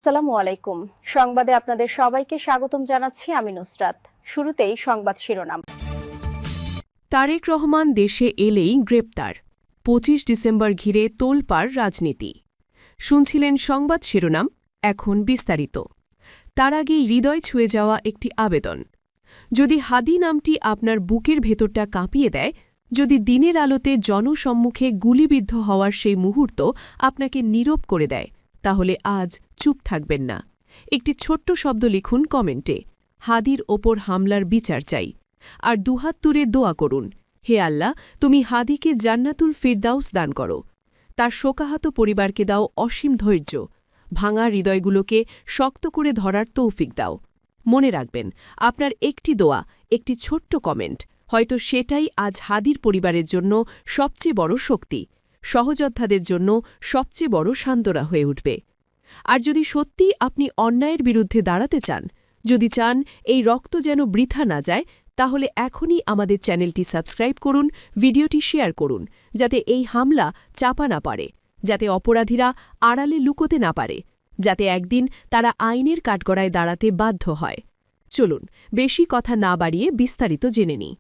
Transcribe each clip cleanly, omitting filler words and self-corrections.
আসসালামু আলাইকুম। সংবাদে আপনাদের সবাইকে স্বাগতম জানাচ্ছি আমি নুসরাত। শুরুতেই সংবাদ শিরোনাম। তারেক রহমান দেশে এলেই গ্রেপ্তার, ২৫ ডিসেম্বর ঘিরে তোলপাড় রাজনীতি। শুনছিলেন সংবাদ শিরোনাম, এখন বিস্তারিত। তার আগে হৃদয় ছুঁয়ে যাওয়া একটি আবেদন। যদি হাদি নামটি আপনার বুকের ভেতরটা কাঁপিয়ে দেয়, যদি দিনের আলোতে জনসম্মুখে গুলিবিদ্ধ হওয়ার সেই মুহূর্ত আপনাকে নীরব করে দেয়, তাহলে আজ চুপ থাকবেন না। একটি ছোট্ট শব্দ লিখুন কমেন্টে, হাদির ওপর হামলার বিচার চাই। আর দুহাত তুলে দোয়া করুন, হে আল্লাহ, তুমি হাদিকে জান্নাতুল ফিরদাউস দান করো। তার শোকাহত পরিবারকে দাও অসীম ধৈর্য, ভাঙা হৃদয়গুলোকে শক্ত করে ধরার তৌফিক দাও। মনে রাখবেন, আপনার একটি দোয়া, একটি ছোট্ট কমেন্ট, হয়তো সেটাই আজ হাদির পরিবারের জন্য সবচেয়ে বড় শক্তি, সহযোদ্ধাদের জন্য সবচেয়ে বড় সান্ত্বনা হয়ে উঠবে। আর যদি সত্যি আপনি অন্যায়ের বিরুদ্ধে দাঁড়াতে চান, যদি চান এই রক্ত যেন বৃথা না যায়, তাহলে এখনই আমাদের চ্যানেলটি সাবস্ক্রাইব করুন, ভিডিওটি শেয়ার করুন, যাতে এই হামলা চাপা না পারে, যাতে অপরাধীরা আড়ালে লুকোতে না পারে, যাতে একদিন তারা আইনের কাঠগড়ায় দাঁড়াতে বাধ্য হয়। চলুন বেশি কথা না বাড়িয়ে বিস্তারিত জেনে নিই।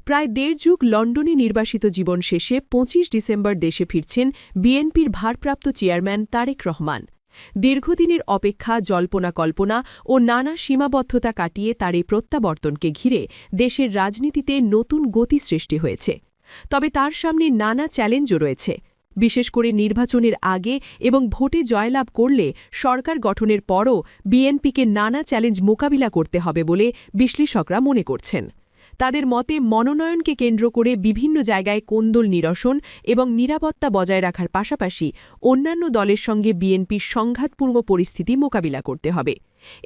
প্রায় দেড় যুগ লন্ডনে নির্বাসিত জীবন শেষে ২৫ ডিসেম্বর দেশে ফিরছেন বিএনপির ভারপ্রাপ্ত চেয়ারম্যান তারেক রহমান। দীর্ঘদিনের অপেক্ষা, জল্পনা কল্পনা ও নানা সীমাবদ্ধতা কাটিয়ে তার এই প্রত্যাবর্তনকে ঘিরে দেশের রাজনীতিতে নতুন গতি সৃষ্টি হয়েছে। তবে তার সামনে নানা চ্যালেঞ্জও রয়েছে, বিশেষ করে নির্বাচনের আগে এবং ভোটে জয়লাভ করলে সরকার গঠনের পরও বিএনপিকে নানা চ্যালেঞ্জ মোকাবিলা করতে হবে বলে বিশ্লেষকরা মনে করছেন। তাদের মতে মনোনয়নকে কেন্দ্র করে বিভিন্ন জায়গায় কোন্দল নিরসন এবং নিরাপত্তা বজায় রাখার পাশাপাশি অন্যান্য দলের সঙ্গে বিএনপির সংঘাতপূর্ণ পরিস্থিতি মোকাবিলা করতে হবে।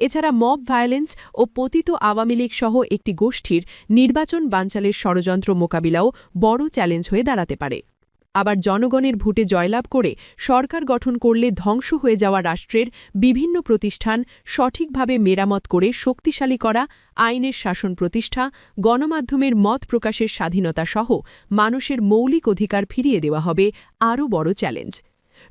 এছাড়া মব ভায়োলেন্স ও পতিত আওয়ামী লীগ সহ একটি গোষ্ঠীর নির্বাচন বানচালের ষড়যন্ত্র মোকাবিলাও বড় চ্যালেঞ্জ হয়ে দাঁড়াতে পারে। আবার জনগণের ভোটে জয়লাভ করে সরকার গঠন করলে ধ্বংস হয়ে যাওয়া রাষ্ট্রের বিভিন্ন প্রতিষ্ঠান সঠিকভাবে মেরামত করে শক্তিশালী করা, আইনের শাসন প্রতিষ্ঠা, গণমাধ্যমের মত প্রকাশের স্বাধীনতা সহ মানুষের মৌলিক অধিকার ফিরিয়ে দেওয়া হবে আরও বড় চ্যালেঞ্জ।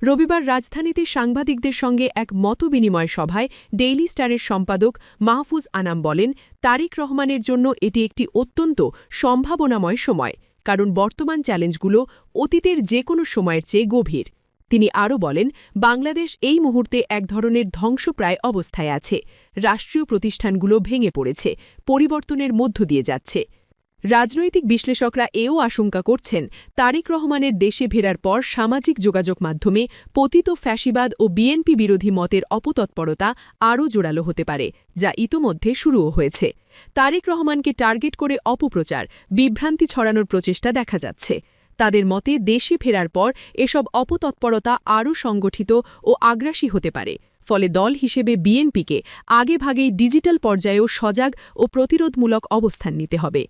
রবিবার রাজধানীতে সাংবাদিকদের সঙ্গে এক মতবিনিময় সভায় ডেইলি স্টারের সম্পাদক মাহফুজ আনাম বলেন, তারেক রহমানের জন্য এটি একটি অত্যন্ত সম্ভাবনাময় সময়, কারণ বর্তমান চ্যালেঞ্জগুলো অতীতের যে কোনো সময়ের চেয়ে গভীর। তিনি আরও বলেন, বাংলাদেশ এই মুহূর্তে এক ধরনের ধ্বংসপ্রায় অবস্থায় আছে। রাষ্ট্রীয় প্রতিষ্ঠানগুলো ভেঙে পড়েছে, পরিবর্তনের মধ্য দিয়ে যাচ্ছে। রাজনৈতিক বিশ্লেষকরা এও আশঙ্কা করছেন, তারেক রহমানের দেশে ফেরার পর সামাজিক যোগাযোগ মাধ্যমে পতিত ফ্যাসিবাদ ও বিএনপি বিরোধী মতের অপতৎপরতা আরও জোরালো হতে পারে, যা ইতোমধ্যে শুরুও হয়েছে। তারেক রহমানকে টার্গেট করে অপপ্রচার, বিভ্রান্তি ছড়ানোর প্রচেষ্টা দেখা যাচ্ছে। তাদের মতে দেশে ফেরার পর এসব অপতৎপরতা আরও সংগঠিত ও আগ্রাসী হতে পারে। ফলে দল হিসেবে বিএনপিকে আগেভাগেই ডিজিটাল পর্যায়েও সজাগ ও প্রতিরোধমূলক অবস্থান নিতে হবে।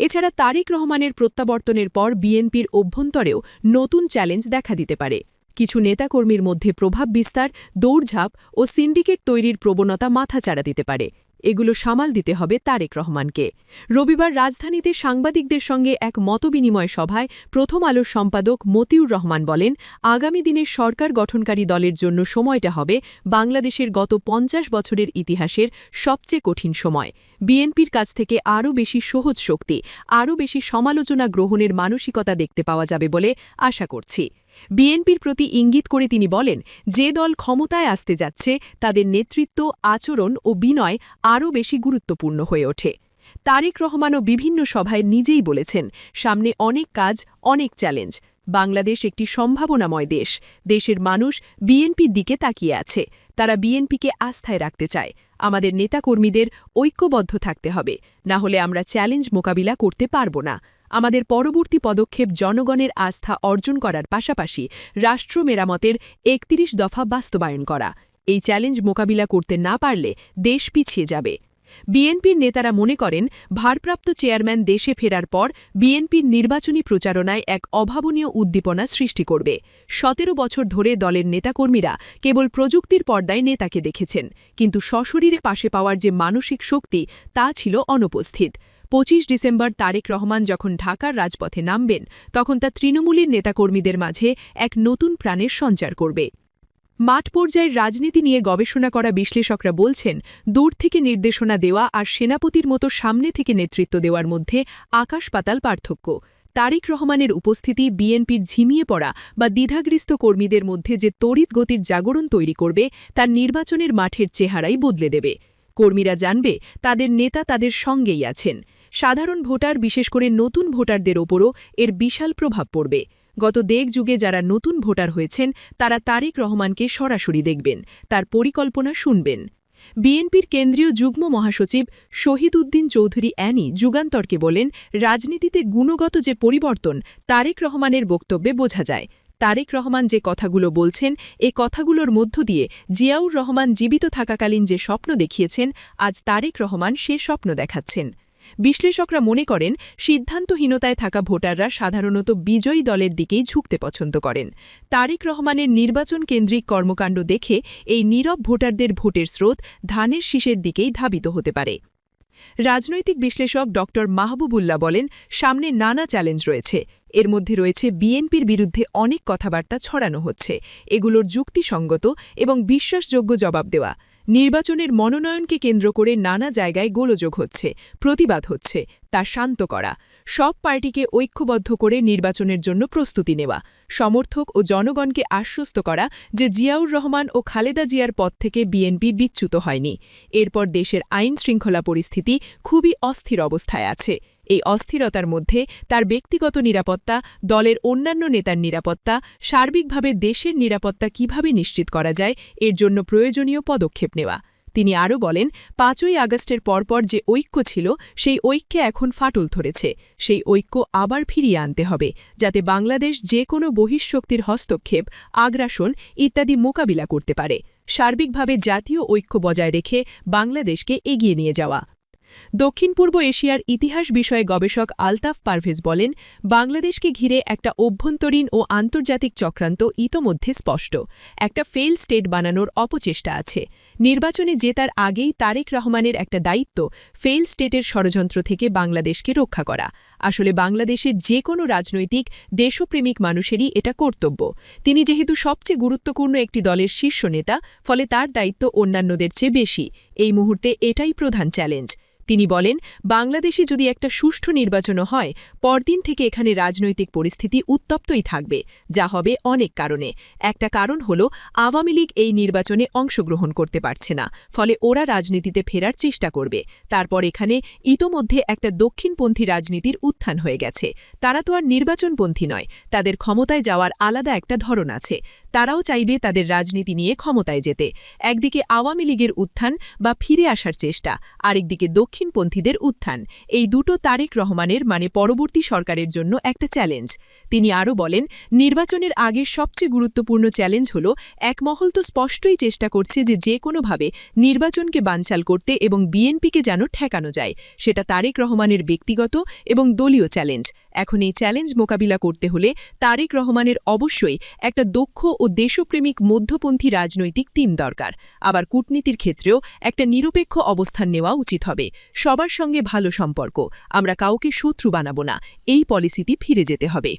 এছাড়া তারেক রহমানের প্রত্যাবর্তনের পর বিএনপির অভ্যন্তরেও নতুন চ্যালেঞ্জ দেখা দিতে পারে। কিছু নেতাকর্মীর মধ্যে প্রভাব বিস্তার, দৌড়ঝাঁপ ও সিন্ডিকেট তৈরির প্রবণতা মাথাচাড়া দিতে পারে। এগুলো সামাল দিতে হবে তারেক রহমানকে। রবিবার রাজধানীতে সাংবাদিকদের সঙ্গে এক মতবিনিময় সভায় প্রথম আলোর সম্পাদক মতিউর রহমান বলেন, আগামী দিনের সরকার গঠনকারী দলের জন্য সময়টা হবে বাংলাদেশের গত ৫০ বছরের ইতিহাসের সবচেয়ে কঠিন সময়। বিএনপির কাছ থেকে আরও বেশি সহজ শক্তি, আরও বেশি সমালোচনা গ্রহণের মানসিকতা দেখতে পাওয়া যাবে বলে আশা করছি। বিএনপির প্রতি ইঙ্গিত করে তিনি বলেন, যে দল ক্ষমতায় আসতে যাচ্ছে তাদের নেতৃত্ব, আচরণ ও বিনয় আরও বেশি গুরুত্বপূর্ণ হয়ে ওঠে। তারেক রহমানও বিভিন্ন সভায় নিজেই বলেছেন, সামনে অনেক কাজ, অনেক চ্যালেঞ্জ। বাংলাদেশ একটি সম্ভাবনাময় দেশ। দেশের মানুষ বিএনপির দিকে তাকিয়ে আছে। তারা বিএনপিকে আস্থায় রাখতে চায়। আমাদের নেতাকর্মীদের ঐক্যবদ্ধ থাকতে হবে, না হলে আমরা চ্যালেঞ্জ মোকাবিলা করতে পারব না। আমাদের পরবর্তী পদক্ষেপ জনগণের আস্থা অর্জন করার পাশাপাশি রাষ্ট্র মেরামতের ৩১ দফা বাস্তবায়ন করা। এই চ্যালেঞ্জ মোকাবিলা করতে না পারলে দেশ পিছিয়ে যাবে। বিএনপির নেতারা মনে করেন, ভারপ্রাপ্ত চেয়ারম্যান দেশে ফেরার পর বিএনপির নির্বাচনী প্রচারণায় এক অভাবনীয় উদ্দীপনা সৃষ্টি করবে। ১৭ বছর ধরে দলের নেতাকর্মীরা কেবল প্রযুক্তির পর্দায় নেতাকে দেখেছেন, কিন্তু সশরীরে পাশে পাওয়ার যে মানসিক শক্তি তা ছিল অনুপস্থিত। ২৫ ডিসেম্বর তারেক রহমান যখন ঢাকার রাজপথে নামবেন, তখন তা তৃণমূলের নেতাকর্মীদের মাঝে এক নতুন প্রাণের সঞ্চার করবে। মাঠ পর্যায়ের রাজনীতি নিয়ে গবেষণা করা বিশ্লেষকরা বলছেন, দূর থেকে নির্দেশনা দেওয়া আর সেনাপতির মতো সামনে থেকে নেতৃত্ব দেওয়ার মধ্যে আকাশ-পাতাল পার্থক্য। তারেক রহমানের উপস্থিতি বিএনপির ঝিমিয়ে পড়া বা দ্বিধাগ্রস্ত কর্মীদের মধ্যে যে তড়িৎ গতির জাগরণ তৈরি করবে, তার নির্বাচনের মাঠের চেহারাই বদলে দেবে। কর্মীরা জানবে তাদের নেতা তাদের সঙ্গেই আছেন। সাধারণ ভোটার, বিশেষ করে নতুন ভোটারদের ওপরও এর বিশাল প্রভাব পড়বে। গত দেড় যুগে যারা নতুন ভোটার হয়েছেন, তারা তারেক রহমানকে সরাসরি দেখবেন, তার পরিকল্পনা শুনবেন। বিএনপির কেন্দ্রীয় যুগ্ম মহাসচিব শহীদ উদ্দিন চৌধুরী অ্যানি যুগান্তরকে বলেন, রাজনীতিতে গুণগত যে পরিবর্তন তারেক রহমানের বক্তব্যে বোঝা যায়। তারেক রহমান যে কথাগুলো বলছেন, এ কথাগুলোর মধ্য দিয়ে জিয়াউর রহমান জীবিত থাকাকালীন যে স্বপ্ন দেখিয়েছেন, আজ তারেক রহমান সে স্বপ্ন দেখাচ্ছেন। বিশ্লেষকরা মনে করেন, সিদ্ধান্তহীনতায় থাকা ভোটাররা সাধারণত বিজয়ী দলের দিকেই ঝুঁকতে পছন্দ করেন। তারেক রহমানের নির্বাচন কেন্দ্রিক কর্মকাণ্ড দেখে এই নীরব ভোটারদের ভোটের স্রোত ধানের শীষের দিকেই ধাবিত হতে পারে। রাজনৈতিক বিশ্লেষক ড মাহবুবুল্লাহ বলেন, সামনে নানা চ্যালেঞ্জ রয়েছে। এর মধ্যে রয়েছে বিএনপির বিরুদ্ধে অনেক কথাবার্তা ছড়ানো হচ্ছে, এগুলোর যুক্তিসঙ্গত এবং বিশ্বাসযোগ্য জবাব দেওয়া। নির্বাচনের মনোনয়নকে কেন্দ্র করে নানা জায়গায় গোলযোগ হচ্ছে, প্রতিবাদ হচ্ছে, তা শান্ত করা। সব পার্টিকে ঐক্যবদ্ধ করে নির্বাচনের জন্য প্রস্তুতি নেওয়া। সমর্থক ও জনগণকে আশ্বস্ত করা যে জিয়াউর রহমান ও খালেদা জিয়ার পদ থেকে বিএনপি বিচ্যুত হয়নি। এরপর দেশের আইন শৃঙ্খলা পরিস্থিতি খুবই অস্থির অবস্থায় আছে। এই অস্থিরতার মধ্যে তার ব্যক্তিগত নিরাপত্তা, দলের অন্যান্য নেতার নিরাপত্তা, সার্বিকভাবে দেশের নিরাপত্তা কিভাবে নিশ্চিত করা যায়, এর জন্য প্রয়োজনীয় পদক্ষেপ নেওয়া। তিনি আরও বলেন, ৫ই আগস্টের পরপর যে ঐক্য ছিল, সেই ঐক্যে এখন ফাটল ধরেছে। সেই ঐক্য আবার ফিরিয়ে আনতে হবে, যাতে বাংলাদেশ যে কোনো বহিঃশক্তির হস্তক্ষেপ, আগ্রাসন ইত্যাদি মোকাবিলা করতে পারে। সার্বিকভাবে জাতীয় ঐক্য বজায় রেখে বাংলাদেশকে এগিয়ে নিয়ে যাওয়া। দক্ষিণ পূর্ব এশিয়ার ইতিহাস বিষয়ে গবেষক আলতাফ পারভেজ বলেন, বাংলাদেশকে ঘিরে একটা অভ্যন্তরীণ ও আন্তর্জাতিক চক্রান্ত ইতোমধ্যে স্পষ্ট। একটা ফেল স্টেট বানানোর অপচেষ্টা আছে। নির্বাচনে জেতার আগেই তারেক রহমানের একটা দায়িত্ব ফেল স্টেটের ষড়যন্ত্র থেকে বাংলাদেশকে রক্ষা করা। আসলে বাংলাদেশের যে কোনো রাজনৈতিক দেশপ্রেমিক মানুষেরই এটা কর্তব্য। তিনি যেহেতু সবচেয়ে গুরুত্বপূর্ণ একটি দলের শীর্ষ নেতা, ফলে তার দায়িত্ব অন্যান্যদের চেয়ে বেশি। এই মুহূর্তে এটাই প্রধান চ্যালেঞ্জ। তিনি বলেন, বাংলাদেশে যদি একটা সুষ্ঠু নির্বাচনও হয়, পরদিন থেকে এখানে রাজনৈতিক পরিস্থিতি উত্তপ্তই থাকবে, যা হবে অনেক কারণে। একটা কারণ হল আওয়ামী লীগ এই নির্বাচনে অংশগ্রহণ করতে পারছে না, ফলে ওরা রাজনীতিতে ফেরার চেষ্টা করবে। তারপর এখানে ইতোমধ্যে একটা দক্ষিণপন্থী রাজনীতির উত্থান হয়ে গেছে। তারা তো আর নির্বাচনপন্থী নয়, তাদের ক্ষমতায় যাওয়ার আলাদা একটা ধরন আছে। তারাও চাইবে তাদের রাজনীতি নিয়ে ক্ষমতায় যেতে। একদিকে আওয়ামী লীগের উত্থান বা ফিরে আসার চেষ্টা, আরেকদিকে দক্ষিণপন্থীদের উত্থান। এই দুটো তারেক রহমানের মানে পরবর্তী সরকারের জন্য একটা চ্যালেঞ্জ। তিনি আরও বলেন, নির্বাচনের আগে সবচেয়ে গুরুত্বপূর্ণ চ্যালেঞ্জ হল, এক মহল তো স্পষ্টই চেষ্টা করছে যে কোনোভাবে নির্বাচনকে বানচাল করতে এবং বিএনপিকে যেন ঠেকানো যায়। সেটা তারেক রহমানের ব্যক্তিগত এবং দলীয় চ্যালেঞ্জ। এখন এই চ্যালেঞ্জ মোকাবিলা করতে হলে তারেক রহমানের অবশ্যই একটা দক্ষ ও দেশপ্রেমিক মধ্যপন্থী রাজনৈতিক টিম দরকার। আবার কূটনীতির ক্ষেত্রেও একটা নিরপেক্ষ অবস্থান নেওয়া উচিত হবে। সবার সঙ্গে ভালো সম্পর্ক, আমরা কাউকে শত্রু বানাবো না, এই পলিসিতে ফিরে যেতে হবে।